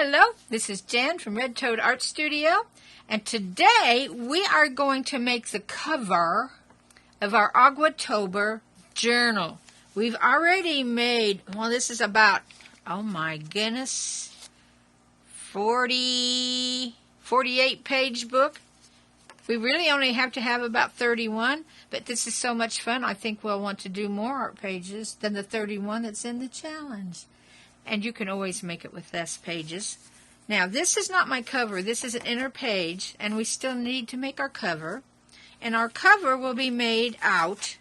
Hello, this is Jan from Red Toad Art Studio, and today we are going to make the cover of our Aguatober Journal. We've already made, well, this is about, oh my goodness, 48 page book. We really only have to have about 31, but this is so much fun, I think we'll want to do more art pages than the 31 that's in the challenge. And you can always make it with less pages. Now, this is not my cover. This is an inner page, and we still need to make our cover. And our cover will be made out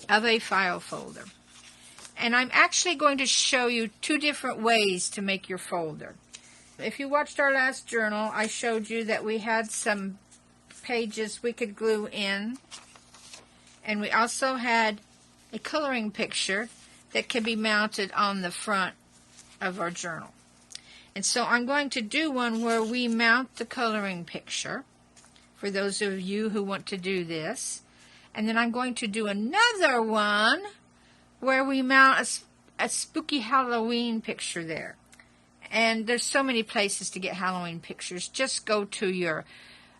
of a file folder. And I'm actually going to show you two different ways to make your folder. If you watched our last journal, I showed you that we had some pages we could glue in. And we also had a coloring picture that can be mounted on the front of our journal. And so I'm going to do one where we mount the coloring picture for those of you who want to do this. And then I'm going to do another one where we mount a spooky Halloween picture there. And there's so many places to get Halloween pictures. Just go to your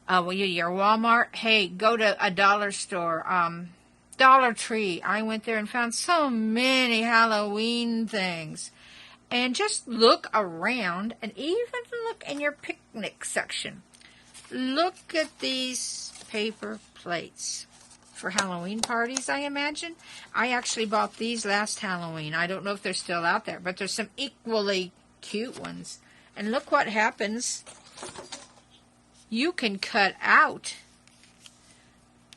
Walmart. Hey, go to a dollar store. Dollar Tree. I went there and found so many Halloween things. And just look around and even look in your picnic section. Look at these paper plates for Halloween parties, I imagine. I actually bought these last Halloween. I don't know if they're still out there, but there's some equally cute ones. And look what happens. You can cut out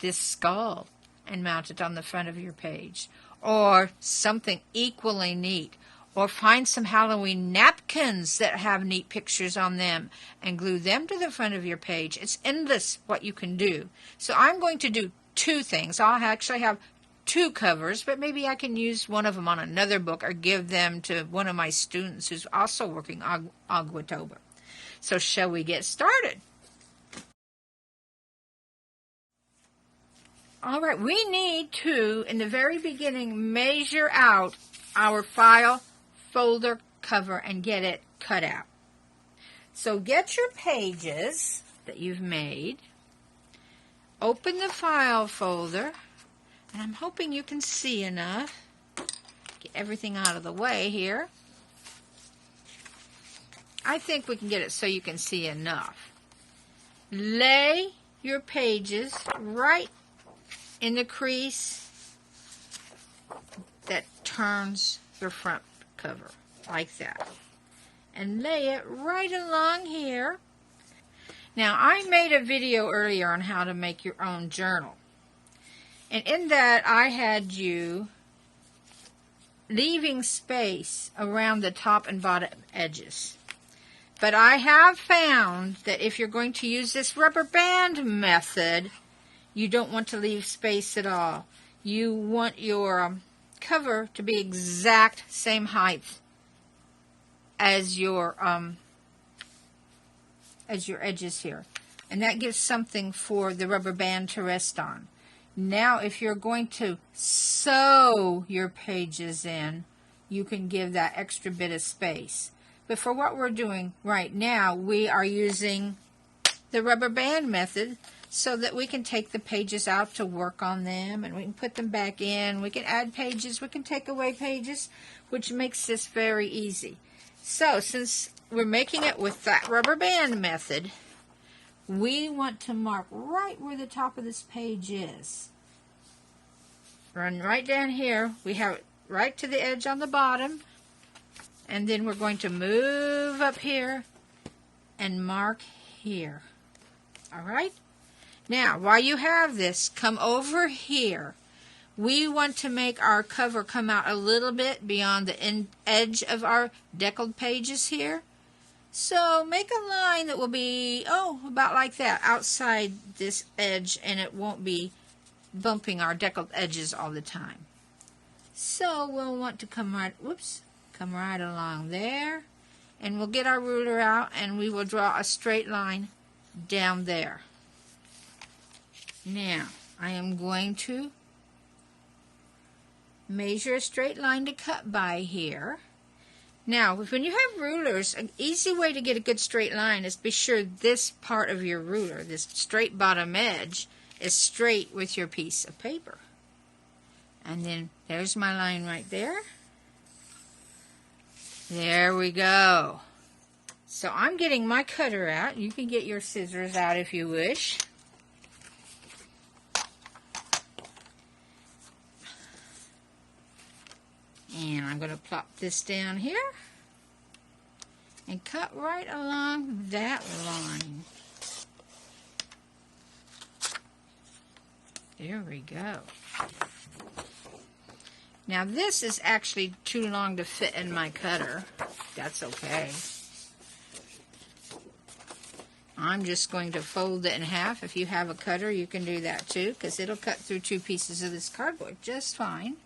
this skull and mount it on the front of your page, or something equally neat, or find some Halloween napkins that have neat pictures on them and glue them to the front of your page. It's endless what you can do. So I'm going to do two things. I'll actually have two covers, but maybe I can use one of them on another book or give them to one of my students who's also working Aguatober. So shall we get started? All right, we need to, in the very beginning, measure out our file folder cover and get it cut out. So get your pages that you've made, open the file folder, and I'm hoping you can see enough. Get everything out of the way here. I think we can get it so you can see enough. Lay your pages right in the crease that turns your front cover, like that. And lay it right along here. Now, I made a video earlier on how to make your own journal. And in that, I had you leaving space around the top and bottom edges. But I have found that if you're going to use this rubber band method, you don't want to leave space at all. You want your cover to be exact same height as your edges here. And that gives something for the rubber band to rest on. Now, if you're going to sew your pages in, you can give that extra bit of space. But for what we're doing right now, we are using the rubber band method so that we can take the pages out to work on them, and we can put them back in. We can add pages, we can take away pages, which makes this very easy. So, since we're making it with that rubber band method, we want to mark right where the top of this page is. Run right down here. We have it right to the edge on the bottom, and then we're going to move up here and mark here. All right? Now, while you have this, come over here. We want to make our cover come out a little bit beyond the edge of our deckled pages here. So make a line that will be, about like that, outside this edge, and it won't be bumping our deckled edges all the time. So we'll want to come right along there, and we'll get our ruler out, and we will draw a straight line down there. Now, I am going to measure a straight line to cut by here. Now, when you have rulers, an easy way to get a good straight line is be sure this part of your ruler, this straight bottom edge, is straight with your piece of paper. And then there's my line right there. There we go. So I'm getting my cutter out. You can get your scissors out if you wish. And I'm going to plop this down here and cut right along that line. There we go. Now this is actually too long to fit in my cutter. That's okay. I'm just going to fold it in half. If you have a cutter, you can do that too, because it'll cut through 2 pieces of this cardboard just fine.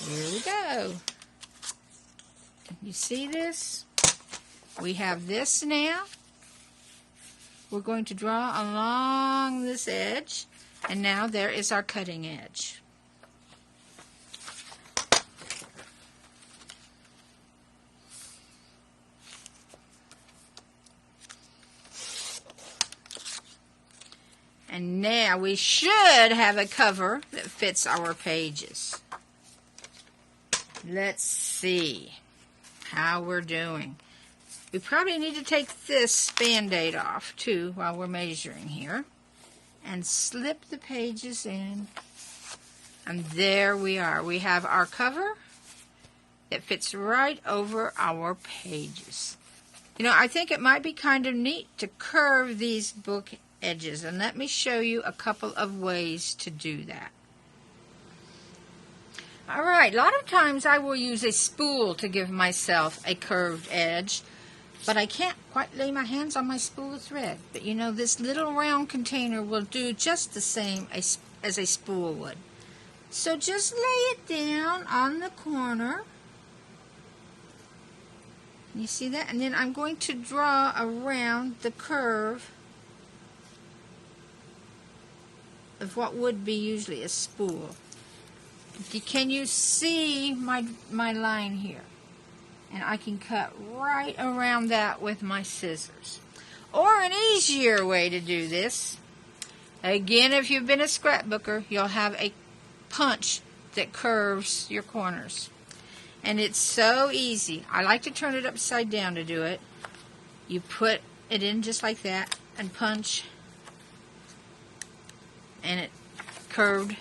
Here we go. You see this? We have this now. We're going to draw along this edge, and now there is our cutting edge. And now we should have a cover that fits our pages. Let's see how we're doing. We probably need to take this Band-Aid off too while we're measuring here. And slip the pages in. And there we are. We have our cover that fits right over our pages. You know, I think it might be kind of neat to curve these book edges. And let me show you a couple of ways to do that. Alright, a lot of times I will use a spool to give myself a curved edge, but I can't quite lay my hands on my spool of thread. But you know, this little round container will do just the same as a spool would. So just lay it down on the corner. You see that? And then I'm going to draw around the curve of what would be usually a spool. Can you see my line here? And I can cut right around that with my scissors. Or an easier way to do this, again, if you've been a scrapbooker, you'll have a punch that curves your corners. And it's so easy. I like to turn it upside down to do it. You put it in just like that and punch, and it curved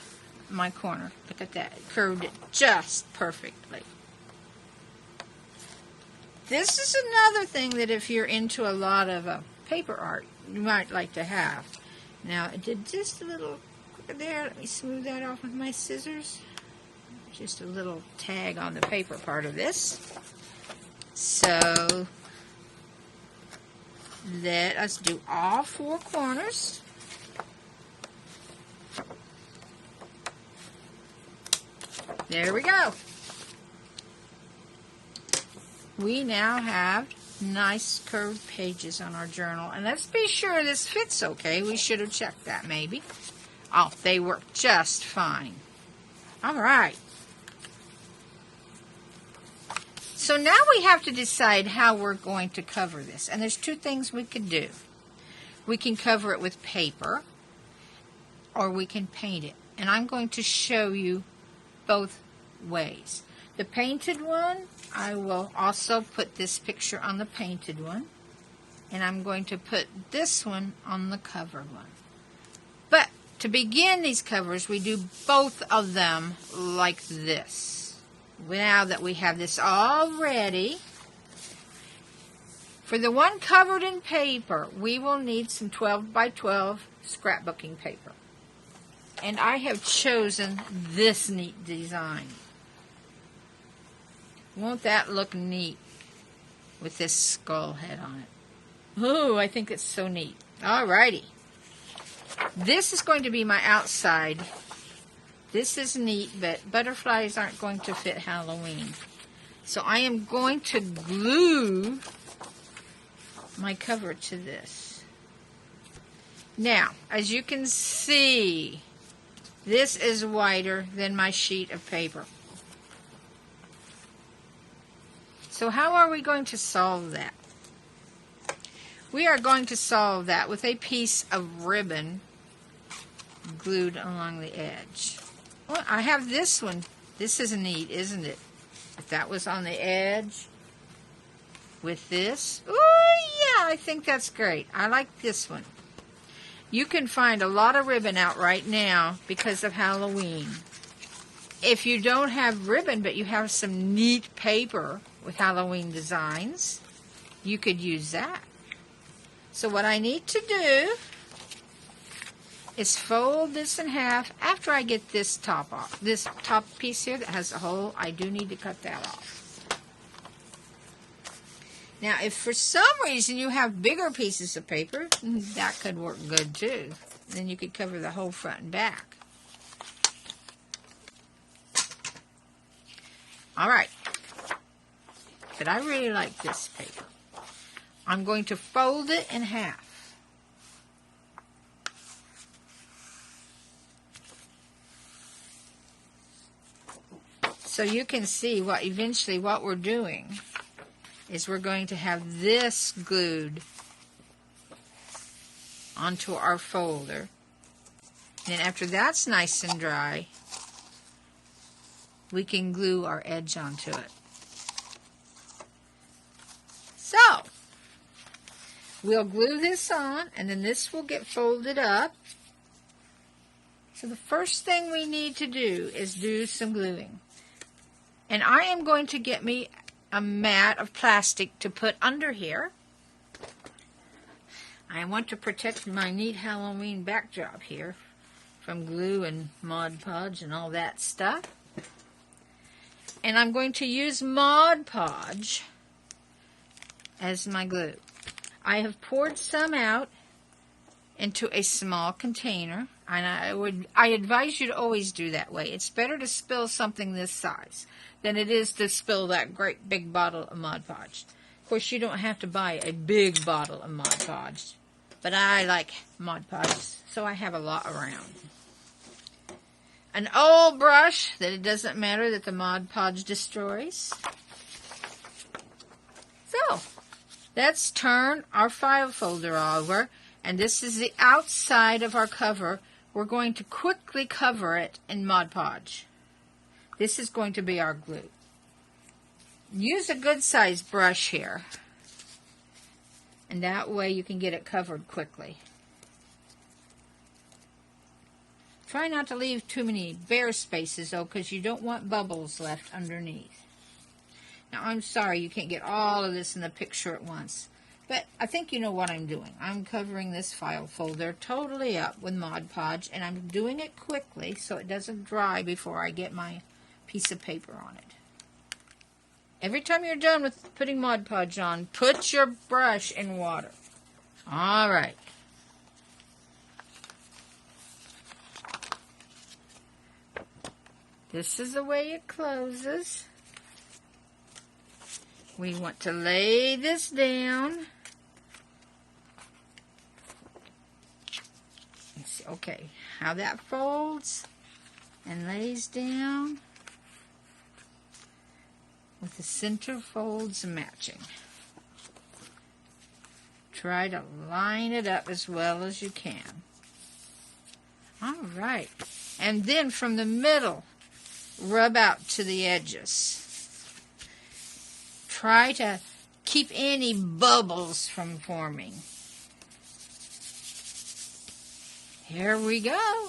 my corner. Look at that. It curved it just perfectly. This is another thing that if you're into a lot of paper art, you might like to have. Now, I did just a little there. Let me smooth that off with my scissors. Just a little tag on the paper part of this. So, let us do all 4 corners. There we go. We now have nice curved pages on our journal. And let's be sure this fits okay. We should have checked that maybe. Oh, they work just fine. All right. So now we have to decide how we're going to cover this. And there's 2 things we could do. We can cover it with paper, or we can paint it. And I'm going to show you both ways. The painted one, I will also put this picture on the painted one, and I'm going to put this one on the covered one. But to begin these covers, we do both of them like this. Now that we have this all ready, for the one covered in paper, we will need some 12 by 12 scrapbooking paper. And I have chosen this neat design. Won't that look neat with this skull head on it? Ooh, I think it's so neat. Alrighty. This is going to be my outside. This is neat, but butterflies aren't going to fit Halloween. So I am going to glue my cover to this. Now, as you can see, this is wider than my sheet of paper. So how are we going to solve that? We are going to solve that with a piece of ribbon glued along the edge. Well, I have this one. This is neat, isn't it? If that was on the edge with this. Oh, yeah, I think that's great. I like this one. You can find a lot of ribbon out right now because of Halloween. If you don't have ribbon, but you have some neat paper with Halloween designs, you could use that. So what I need to do is fold this in half after I get this top off. This top piece here that has a hole, I do need to cut that off. Now, if for some reason you have bigger pieces of paper, that could work good too. Then you could cover the whole front and back. All right. But I really like this paper. I'm going to fold it in half. So you can see what eventually what we're doing is we're going to have this glued onto our folder. And then after that's nice and dry, we can glue our edge onto it. So, we'll glue this on, and then this will get folded up. So the first thing we need to do is do some gluing. And I am going to get me a mat of plastic to put under here. I want to protect my neat Halloween backdrop here from glue and Mod Podge and all that stuff. And I'm going to use Mod Podge as my glue. I have poured some out into a small container, and I advise you to always do that way. It's better to spill something this size than it is to spill that great big bottle of Mod Podge. Of course, you don't have to buy a big bottle of Mod Podge, but I like Mod Podge, so I have a lot around. An old brush that it doesn't matter that the Mod Podge destroys. So, let's turn our file folder over, and this is the outside of our cover. We're going to quickly cover it in Mod Podge. This is going to be our glue. Use a good sized brush here, and that way you can get it covered quickly. Try not to leave too many bare spaces though, because you don't want bubbles left underneath. Now I'm sorry you can't get all of this in the picture at once, but I think you know what I'm doing. I'm covering this file folder totally up with Mod Podge, and I'm doing it quickly so it doesn't dry before I get my piece of paper on it. Every time you're done with putting Mod Podge on, put your brush in water. All right. This is the way it closes. We want to lay this down. Let's see, okay, how that folds and lays down with the center folds matching. Try to line it up as well as you can. All right, and then from the middle, rub out to the edges. Try to keep any bubbles from forming. Here we go.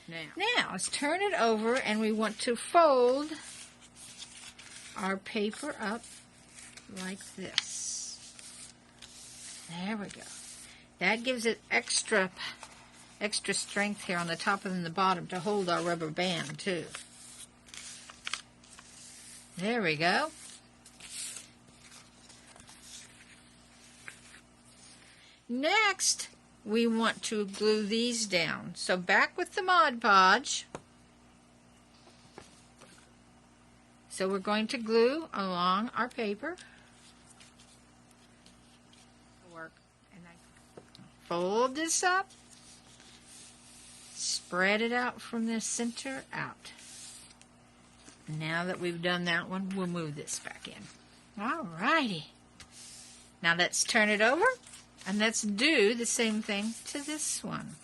Now, let's turn it over, and we want to fold our paper up like this. There we go. That gives it extra strength here on the top and the bottom to hold our rubber band too. There we go. Next, we want to glue these down. So back with the Mod Podge. So we're going to glue along our paper. And I fold this up, spread it out from the center out. Now that we've done that one, we'll move this back in. All righty. Now let's turn it over, and let's do the same thing to this one.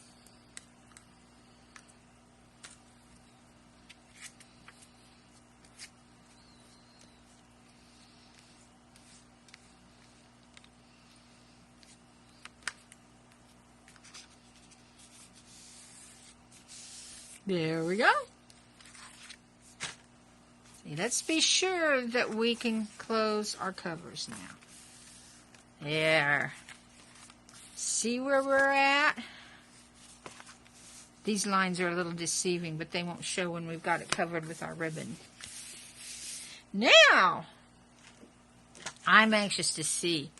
There we go. Let's be sure that we can close our covers now. There. See where we're at? These lines are a little deceiving, but they won't show when we've got it covered with our ribbon. Now, I'm anxious to see.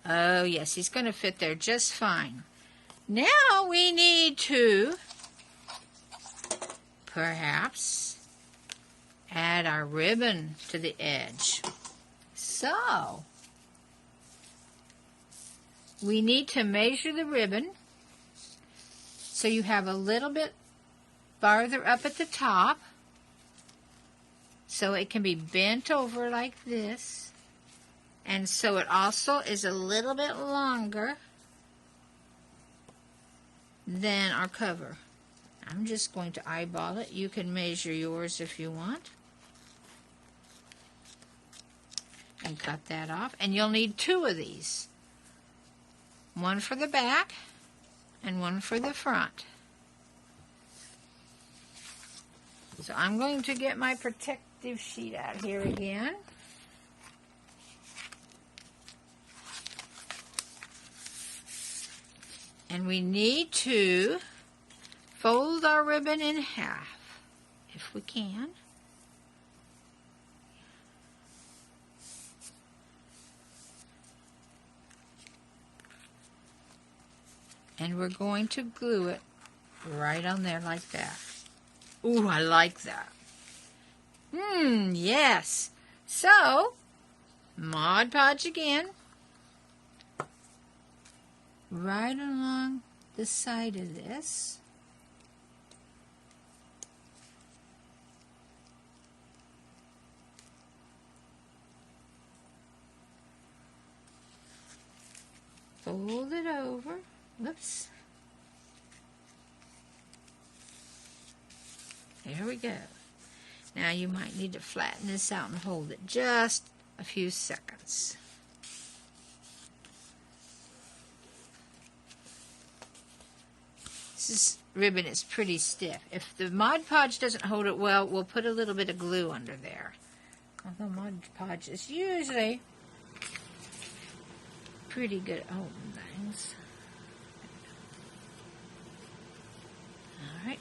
Oh, yes, he's going to fit there just fine. Now we need to perhaps add our ribbon to the edge. So, we need to measure the ribbon so you have a little bit farther up at the top so it can be bent over like this, and so it also is a little bit longer than our cover. I'm just going to eyeball it. You can measure yours if you want. And cut that off. And you'll need 2 of these. One for the back and one for the front. So I'm going to get my protective sheet out here again. And we need to fold our ribbon in half, if we can. And we're going to glue it right on there like that. Ooh, I like that. Yes. So, Mod Podge again. Right along the side of this. Fold it over. Whoops. There we go. Now you might need to flatten this out and hold it just a few seconds. This ribbon is pretty stiff. If the Mod Podge doesn't hold it well, we'll put a little bit of glue under there. Although Mod Podge is usually pretty good at holding things. All right.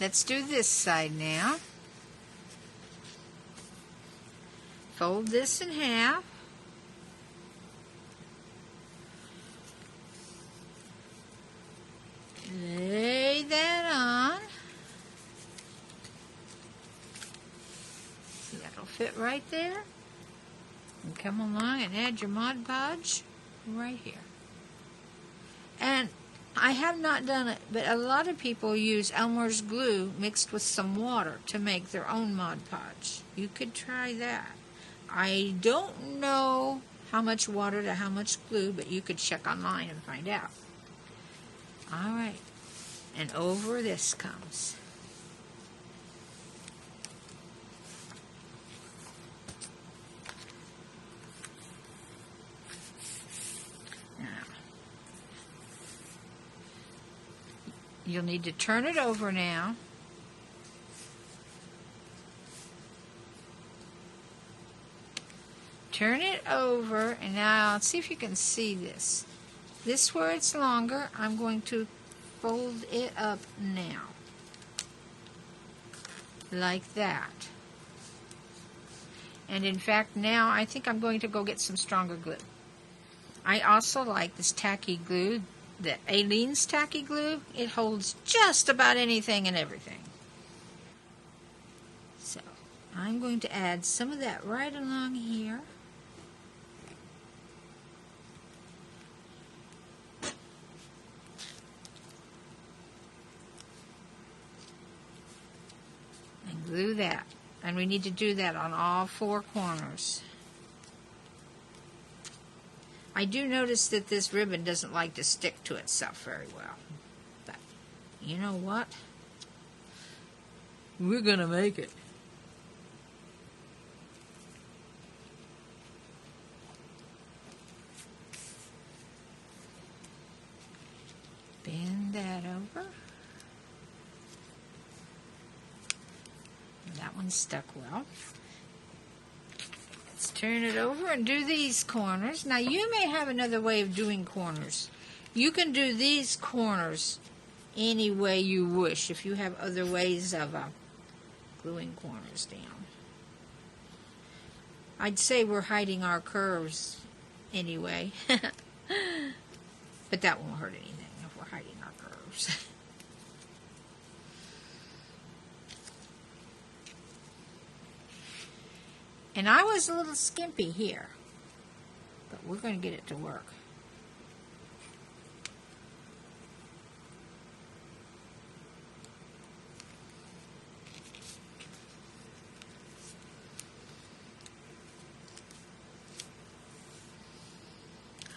Let's do this side now. Fold this in half. Lay that on. See, that'll fit right there. And come along and add your Mod Podge right here. And I have not done it, but a lot of people use Elmer's glue mixed with some water to make their own Mod Podge. You could try that. I don't know how much water to how much glue, but you could check online and find out. All right, and over this comes. Now, you'll need to turn it over now. Turn it over, and now let's see if you can see this. This where it's longer, I'm going to fold it up now. Like that. And in fact, now I think I'm going to go get some stronger glue. I also like this tacky glue, the Aleene's tacky glue. It holds just about anything and everything. So, I'm going to add some of that right along here. And glue that. And we need to do that on all 4 corners. I do notice that this ribbon doesn't like to stick to itself very well. But you know what? We're going to make it. Bend that over. That one's stuck well. Let's turn it over and do these corners. Now you may have another way of doing corners. You can do these corners any way you wish if you have other ways of gluing corners down. I'd say we're hiding our curves anyway. But that won't hurt anything if we're hiding our curves. And I was a little skimpy here, but we're going to get it to work.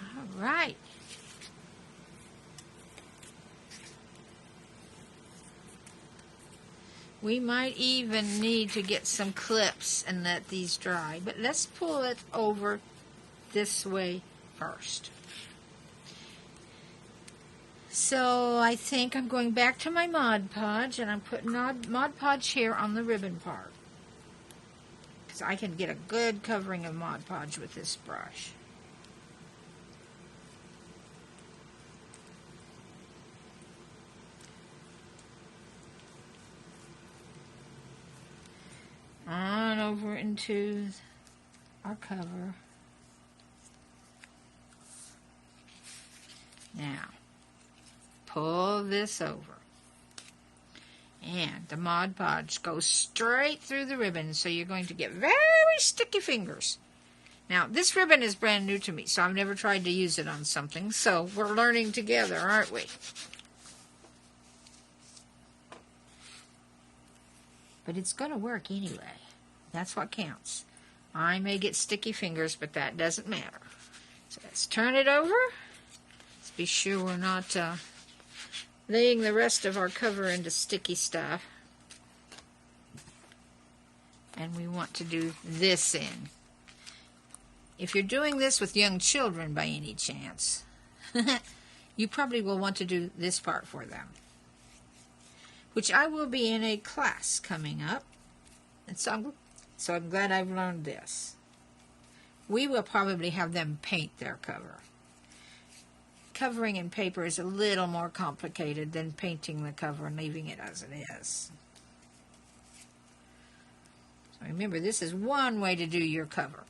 All right. We might even need to get some clips and let these dry, but let's pull it over this way first. So I think I'm going back to my Mod Podge, and I'm putting Mod Podge here on the ribbon part, because I can get a good covering of Mod Podge with this brush. On over into our cover. Now, pull this over. And the Mod Podge goes straight through the ribbon, so you're going to get very sticky fingers. Now, this ribbon is brand new to me, so I've never tried to use it on something, so we're learning together, aren't we? But it's going to work anyway. That's what counts. I may get sticky fingers, but that doesn't matter. So let's turn it over. Let's be sure we're not laying the rest of our cover into sticky stuff. And we want to do this in. If you're doing this with young children by any chance, you probably will want to do this part for them, which I will be in a class coming up, and so I'm glad I've learned this. We will probably have them paint their cover. Covering in paper is a little more complicated than painting the cover and leaving it as it is. So remember, this is one way to do your cover.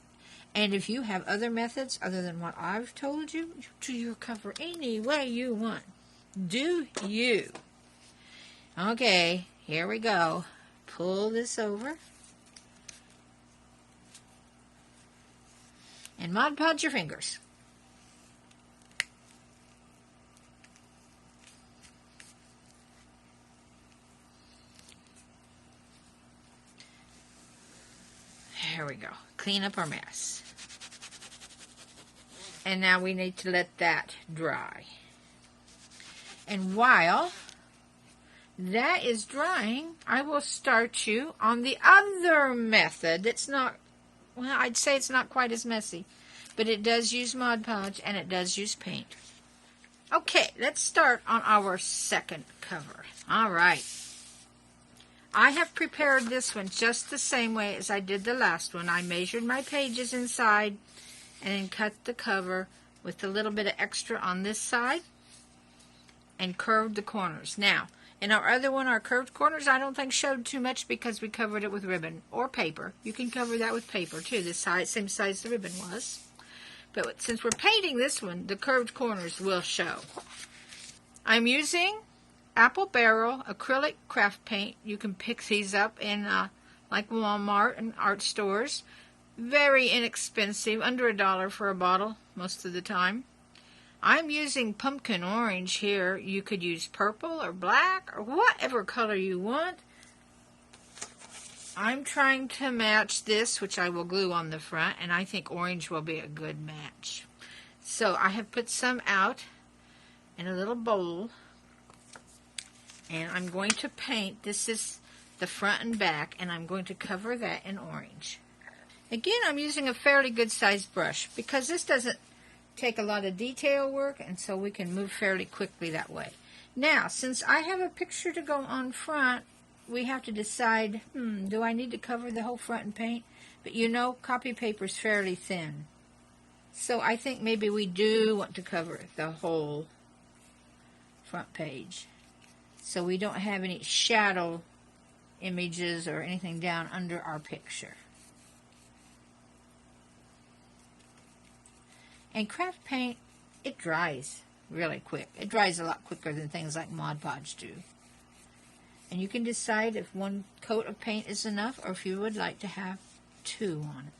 And if you have other methods other than what I've told you, you do your cover any way you want. Do you? Okay, here we go. Pull this over. And Mod Podge your fingers. There we go. Clean up our mess. And now we need to let that dry. And while that is drying, I will start you on the other method that's not, well, I'd say it's not quite as messy, but it does use Mod Podge and it does use paint. Okay, let's start on our second cover. All right. I have prepared this one just the same way as I did the last one. I measured my pages inside and then cut the cover with a little bit of extra on this side and curved the corners. Now, in our other one, our curved corners, I don't think showed too much because we covered it with ribbon or paper. You can cover that with paper too, the size, same size the ribbon was. But since we're painting this one, the curved corners will show. I'm using Apple Barrel acrylic craft paint. You can pick these up in like Walmart and art stores. Very inexpensive, under $1 for a bottle most of the time. I'm using pumpkin orange here. You could use purple or black or whatever color you want. I'm trying to match this, which I will glue on the front, and I think orange will be a good match. So I have put some out in a little bowl, and I'm going to paint. This is the front and back, and I'm going to cover that in orange. Again, I'm using a fairly good sized brush because this doesn't take a lot of detail work, and so we can move fairly quickly that way. Now, since I have a picture to go on front, we have to decide, do I need to cover the whole front and paint? But you know, copy paper is fairly thin. So I think maybe we do want to cover the whole front page, so we don't have any shadow images or anything down under our picture. And craft paint, it dries really quick. It dries a lot quicker than things like Mod Podge do. And you can decide if one coat of paint is enough or if you would like to have 2 on it.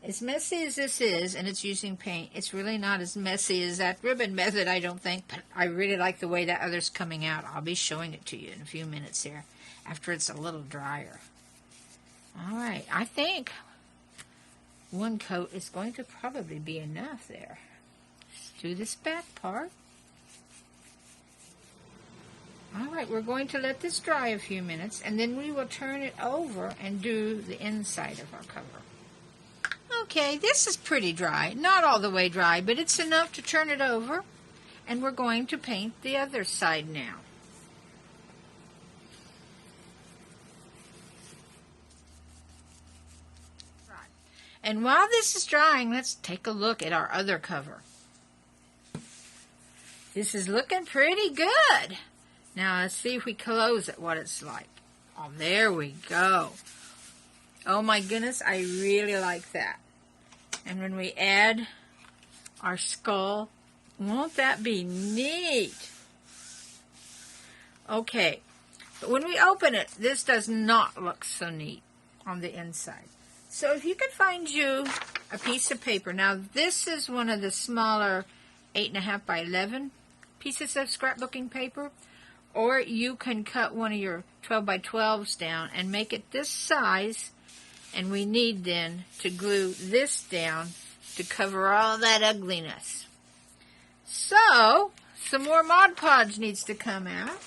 As messy as this is, and it's using paint, it's really not as messy as that ribbon method, I don't think, but I really like the way that other's coming out. I'll be showing it to you in a few minutes here, after it's a little drier. Alright, I think 1 coat is going to probably be enough there. Let's do this back part. Alright, we're going to let this dry a few minutes, and then we will turn it over and do the inside of our cover. Okay, this is pretty dry. Not all the way dry, but it's enough to turn it over, and we're going to paint the other side now. And while this is drying, let's take a look at our other cover. This is looking pretty good. Now let's see if we close it, what it's like. Oh, there we go. Oh my goodness, I really like that. And when we add our skull, won't that be neat? Okay, but when we open it, this does not look so neat on the inside. So if you can find you a piece of paper. Now this is one of the smaller 8.5 by 11 pieces of scrapbooking paper. Or you can cut one of your 12 by 12s down and make it this size. And we need then to glue this down to cover all that ugliness. So, some more Mod Podge needs to come out.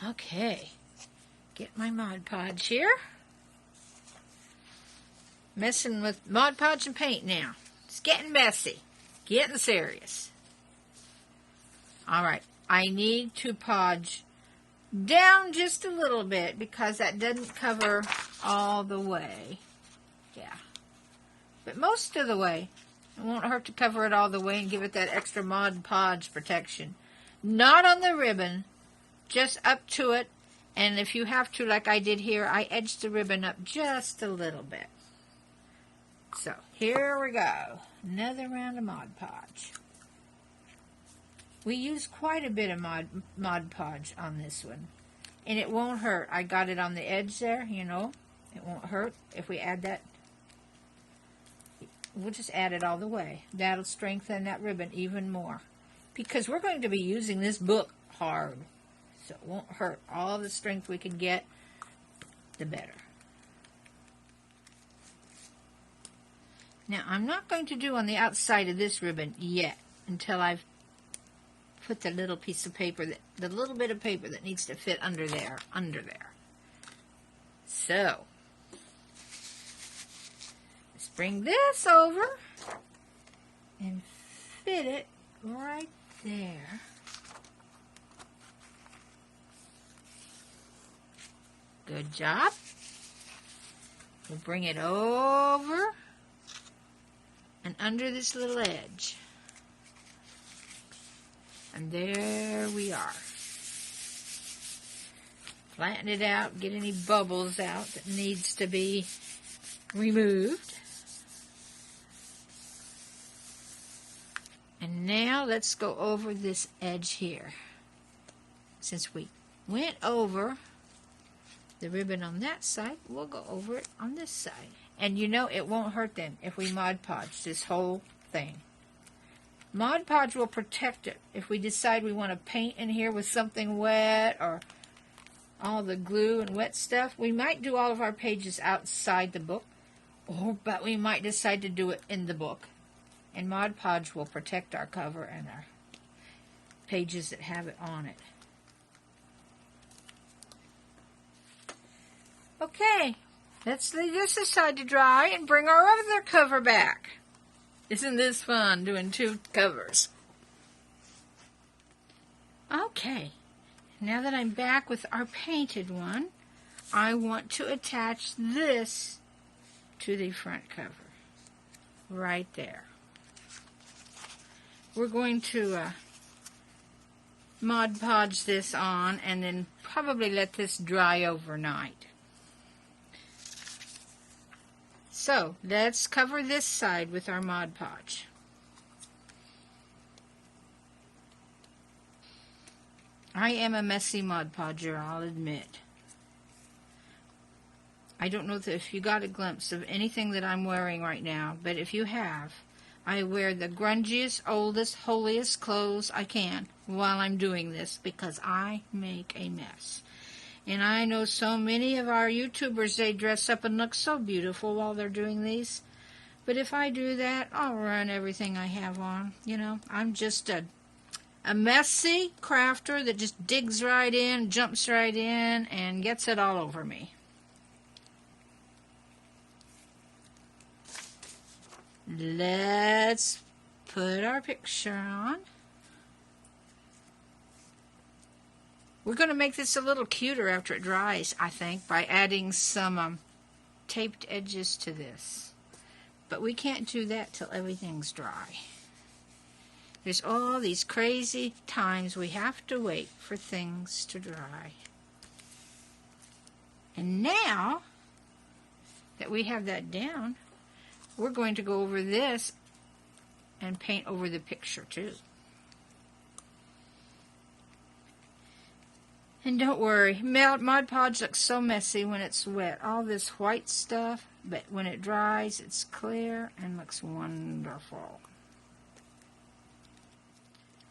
Okay, get my Mod Podge here. Messing with Mod Podge and paint now. It's getting messy, getting serious. Alright, I need to podge down just a little bit because that doesn't cover all the way. Yeah, but most of the way. It won't hurt to cover it all the way and give it that extra Mod Podge protection. Not on the ribbon, just up to it. And if you have to, like I did here, I edged the ribbon up just a little bit. So, here we go. Another round of Mod Podge. We use quite a bit of Mod Podge on this one. And it won't hurt. I got it on the edge there, you know. It won't hurt if we add that. We'll just add it all the way. That'll strengthen that ribbon even more. Because we're going to be using this book hard. So it won't hurt. All the strength we can get, the better. Now, I'm not going to do on the outside of this ribbon yet until I've put the little piece of paper, the little bit of paper that needs to fit under there. So, let's bring this over and fit it right there. Good job. We'll bring it over and under this little edge. And there we are. Flatten it out, get any bubbles out that needs to be removed. And now let's go over this edge here. Since we went over the ribbon on that side, we'll go over it on this side. And you know it won't hurt them if we Mod Podge this whole thing. Mod Podge will protect it if we decide we want to paint in here with something wet or all the glue and wet stuff. We might do all of our pages outside the book, but we might decide to do it in the book. And Mod Podge will protect our cover and our pages that have it on it. Okay, let's leave this aside to dry and bring our other cover back. Isn't this fun, doing two covers? Okay, now that I'm back with our painted one, I want to attach this to the front cover, right there. We're going to Mod Podge this on and then probably let this dry overnight. So, let's cover this side with our Mod Podge. I am a messy Mod Podger, I'll admit. I don't know if you got a glimpse of anything that I'm wearing right now, but if you have, I wear the grungiest, oldest, holiest clothes I can while I'm doing this because I make a mess. And I know so many of our YouTubers, they dress up and look so beautiful while they're doing these. But if I do that, I'll ruin everything I have on. You know, I'm just a messy crafter that just digs right in, jumps right in, and gets it all over me. Let's put our picture on. We're going to make this a little cuter after it dries, I think, by adding some taped edges to this. But we can't do that till everything's dry. There's all these crazy times we have to wait for things to dry. And now that we have that down, we're going to go over this and paint over the picture too. And don't worry, Mod Podge looks so messy when it's wet. All this white stuff, but when it dries, it's clear and looks wonderful.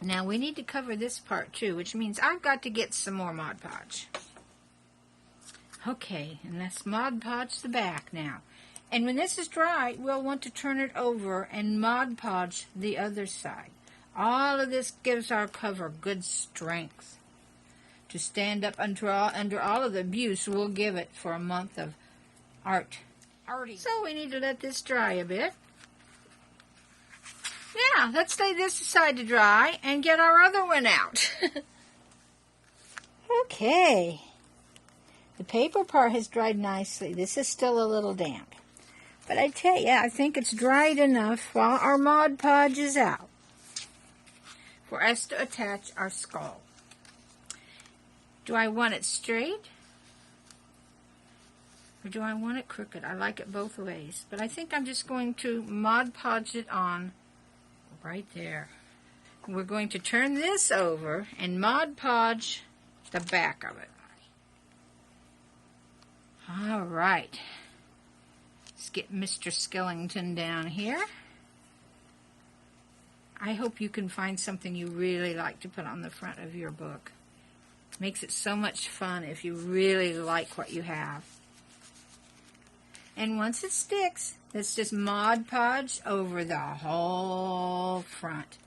Now we need to cover this part too, which means I've got to get some more Mod Podge. Okay, and let's Mod Podge the back now. And when this is dry, we'll want to turn it over and Mod Podge the other side. All of this gives our cover good strength to stand up under all of the abuse we'll give it for a month of arty. So we need to let this dry a bit. Yeah, let's lay this aside to dry and get our other one out. Okay. The paper part has dried nicely. This is still a little damp. But I tell you, I think it's dried enough while our Mod Podge is out for us to attach our skull. Do I want it straight? Or do I want it crooked? I like it both ways. But I think I'm just going to Mod Podge it on right there. We're going to turn this over and Mod Podge the back of it. All right. Let's get Mr. Skellington down here. I hope you can find something you really like to put on the front of your book. Makes it so much fun if you really like what you have. And once it sticks, let's just Mod Podge over the whole front.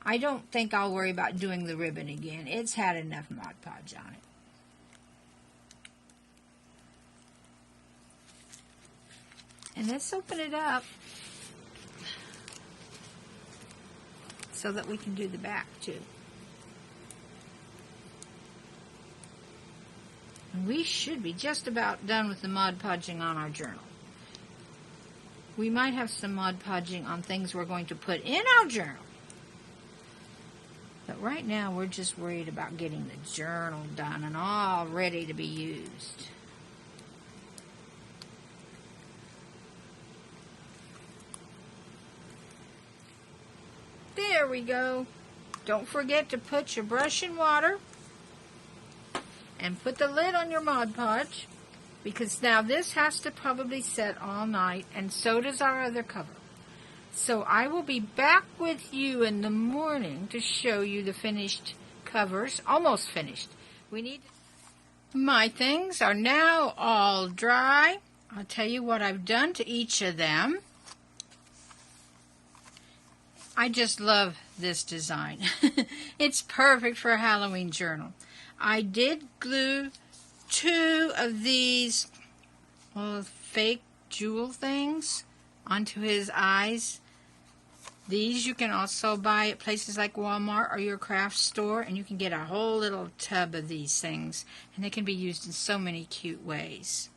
I don't think I'll worry about doing the ribbon again. It's had enough Mod Podge on it. And let's open it up so that we can do the back too. And we should be just about done with the Mod Podging on our journal. We might have some Mod Podging on things we're going to put in our journal. But right now we're just worried about getting the journal done and all ready to be used. There there we go. Don't forget to put your brush in water and put the lid on your Mod Podge, because now this has to probably set all night, and so does our other cover. So I will be back with you in the morning to show you the finished covers, almost finished. My things are now all dry. I'll tell you what I've done to each of them. I just love this design. It's perfect for a Halloween journal. I did glue 2 of these fake jewel things onto his eyes. These you can also buy at places like Walmart or your craft store, and you can get a whole little tub of these things, and they can be used in so many cute ways.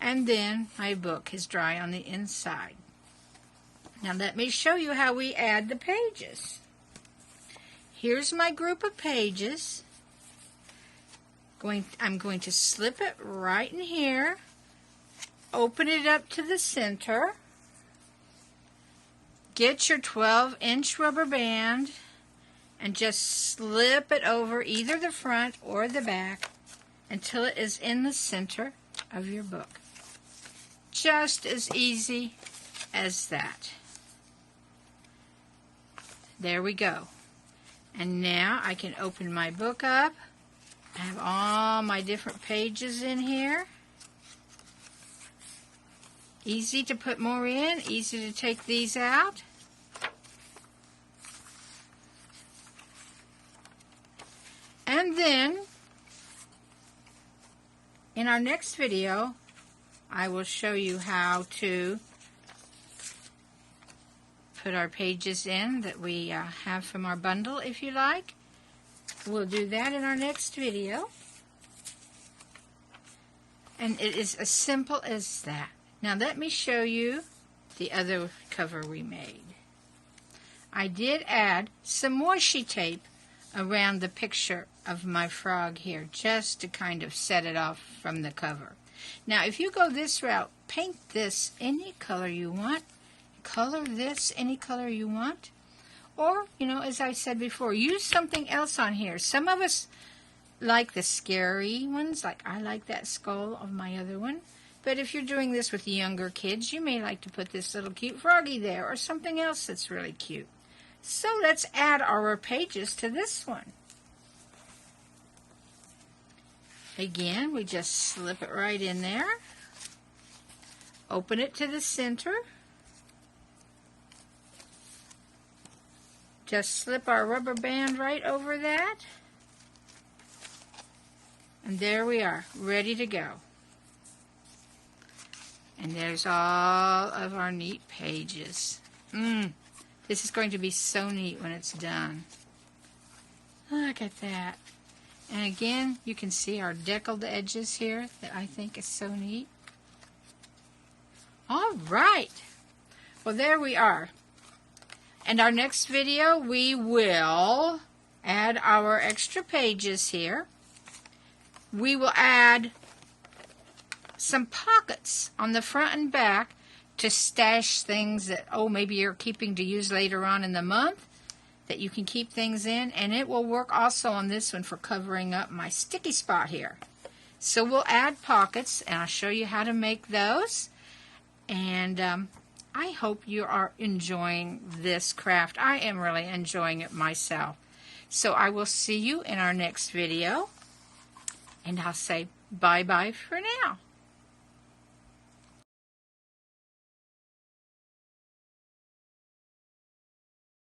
And then my book is dry on the inside. Now let me show you how we add the pages. Here's my group of pages. I'm going to slip it right in here, open it up to the center, get your 12-inch rubber band, and just slip it over either the front or the back until it is in the center of your book. Just as easy as that. There we go. And now I can open my book up. I have all my different pages in here. Easy to put more in, easy to take these out. And then, in our next video, I will show you how to put our pages in that we have from our bundle, if you like. We'll do that in our next video. And it is as simple as that. Now let me show you the other cover we made. I did add some washi tape around the picture of my frog here, just to kind of set it off from the cover. Now if you go this route, paint this any color you want, color this any color you want, or, you know, as I said before, use something else on here. Some of us like the scary ones, like I like that skull of my other one. But if you're doing this with younger kids, you may like to put this little cute froggy there, or something else that's really cute. So let's add our pages to this one. Again, we just slip it right in there. Open it to the center. Just slip our rubber band right over that. And there we are, ready to go. And there's all of our neat pages. This is going to be so neat when it's done. Look at that. And again, you can see our deckled edges here that I think is so neat. All right. Well, there we are. And our next video, we will add our extra pages here. We will add some pockets on the front and back to stash things that, maybe you're keeping to use later on in the month, that you can keep things in. And it will work also on this one for covering up my sticky spot here. So we'll add pockets, and I'll show you how to make those. And I hope you are enjoying this craft. I am really enjoying it myself. So I will see you in our next video. And I'll say bye-bye for now.